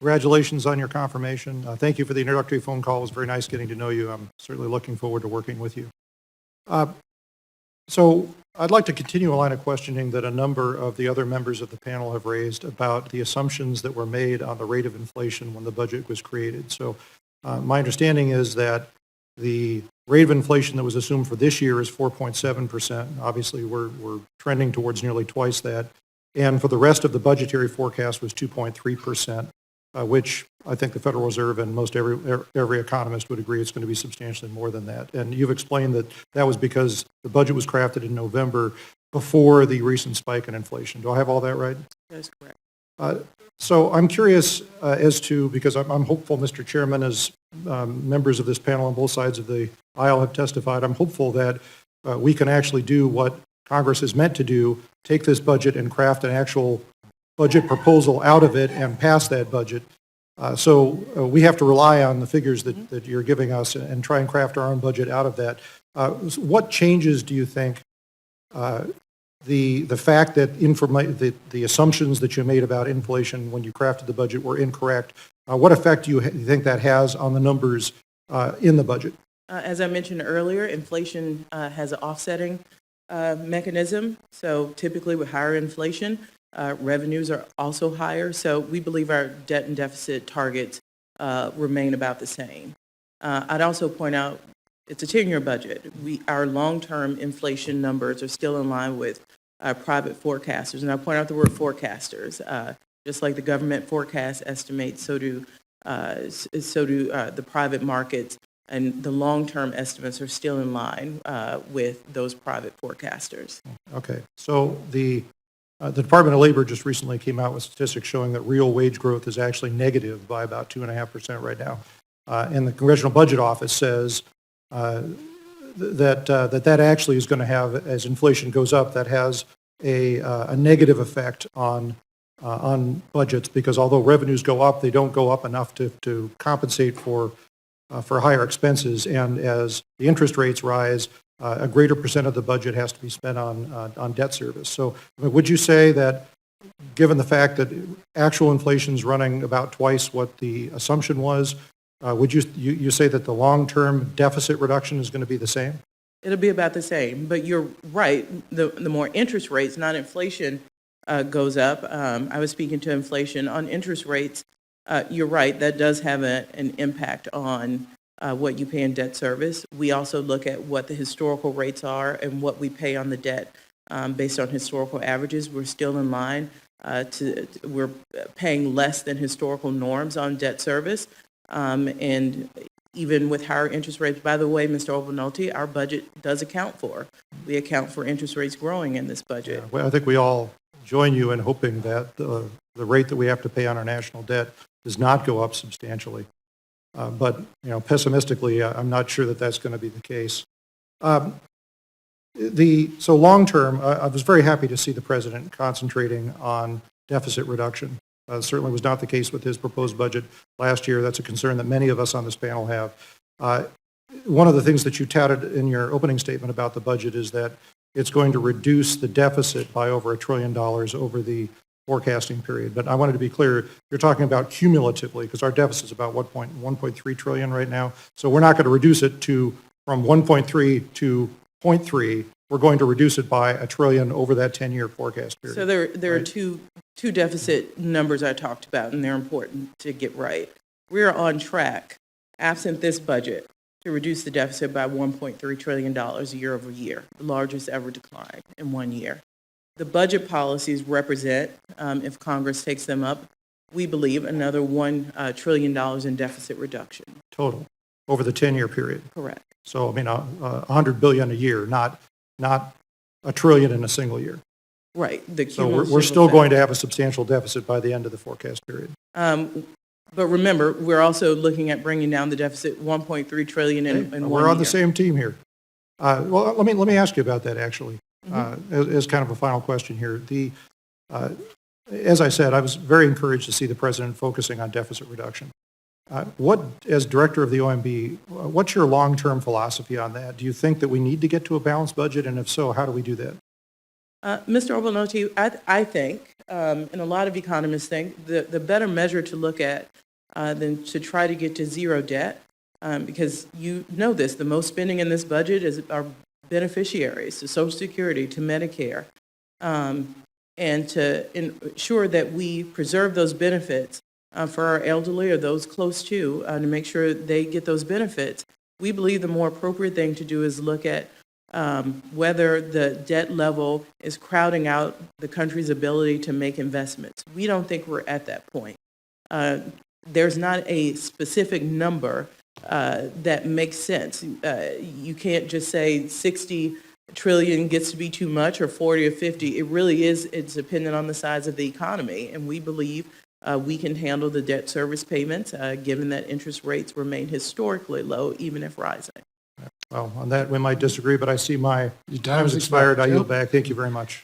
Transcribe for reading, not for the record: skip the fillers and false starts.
Congratulations on your confirmation. Thank you for the introductory phone call. It was very nice getting to know you. I'm certainly looking forward to working with you. So I'd like to continue a line of questioning that a number of the other members of the panel have raised about the assumptions that were made on the rate of inflation when the budget was created. So my understanding is that the rate of inflation that was assumed for this year is 4.7%. Obviously, we're trending towards nearly twice that. And for the rest of the budgetary forecast was 2.3%, which I think the Federal Reserve and most every economist would agree it's going to be substantially more than that. And you've explained that that was because the budget was crafted in November before the recent spike in inflation. Do I have all that right? That is correct. So I'm curious as to, because I'm hopeful, Mr. Chairman, as members of this panel on both sides of the aisle have testified, I'm hopeful that we can actually do what Congress is meant to do, take this budget and craft an actual budget proposal out of it and pass that budget. So we have to rely on the figures that you're giving us and try and craft our own budget out of that. What changes do you think the fact that the assumptions that you made about inflation when you crafted the budget were incorrect, what effect do you think that has on the numbers in the budget? As I mentioned earlier, inflation has an offsetting mechanism. So typically with higher inflation, revenues are also higher. So we believe our debt and deficit targets remain about the same. I'd also point out it's a 10-year budget. Our long-term inflation numbers are still in line with private forecasters. And I point out the word forecasters. Just like the government forecast estimates, so do the private markets. And the long-term estimates are still in line with those private forecasters. Okay. So the Department of Labor just recently came out with statistics showing that real wage growth is actually negative by about 2.5% right now. And the Congressional Budget Office says that actually is going to have, as inflation goes up, that has a negative effect on budgets, because although revenues go up, they don't go up enough to compensate for higher expenses, and as the interest rates rise, a greater percent of the budget has to be spent on debt service. So would you say that, given the fact that actual inflation is running about twice what the assumption was, would you say that the long-term deficit reduction is going to be the same? It'll be about the same, but you're right. The more interest rates, not inflation, goes up. I was speaking to inflation on interest rates. You're right, that does have an impact on what you pay in debt service. We also look at what the historical rates are and what we pay on the debt based on historical averages. We're still in line. We're paying less than historical norms on debt service. And even with higher interest rates, by the way, Mr. Obernolte, our budget does account for. We account for interest rates growing in this budget. Yeah, well, I think we all join you in hoping that the rate that we have to pay on our national debt does not go up substantially. But pessimistically, I'm not sure that that's going to be the case. So long term, I was very happy to see the president concentrating on deficit reduction. Certainly was not the case with his proposed budget last year. That's a concern that many of us on this panel have. One of the things that you touted in your opening statement about the budget is that it's going to reduce the deficit by over $1 trillion over the forecasting period. But I wanted to be clear, you're talking about cumulatively, because our deficit is about 1.3 trillion right now. So we're not going to reduce it from 1.3 to 0.3. We're going to reduce it by $1 trillion over that 10-year forecast period. So there right? are two deficit numbers I talked about, and they're important to get right. We're on track, absent this budget, to reduce the deficit by $1.3 trillion year over year, the largest ever decline in 1 year. The budget policies represent, if Congress takes them up, we believe another $1 trillion in deficit reduction. Total, over the 10-year period. Correct. So, $100 billion a year, not $1 trillion in a single year. Right. So we're still going to have a substantial deficit by the end of the forecast period. But remember, we're also looking at bringing down the deficit $1.3 trillion in 1 year. We're on the same team here. Well, let me ask you about that, actually, as kind of a final question here. As I said, I was very encouraged to see the president focusing on deficit reduction. As director of the OMB, what's your long-term philosophy on that? Do you think that we need to get to a balanced budget, and if so, how do we do that? Mr. Obernolte, I think, and a lot of economists think, the better measure to look at than to try to get to zero debt, because you know this, the most spending in this budget is our beneficiaries, to Social Security, to Medicare, and to ensure that we preserve those benefits for our elderly or those close to make sure they get those benefits. We believe the more appropriate thing to do is look at whether the debt level is crowding out the country's ability to make investments. We don't think we're at that point. There's not a specific number that makes sense. You can't just say 60 trillion gets to be too much or 40 or 50. It really is, it's dependent on the size of the economy. And we believe we can handle the debt service payments given that interest rates remain historically low, even if rising. Well, on that, we might disagree, but I see my Your time has expired. I yield back. Thank you very much.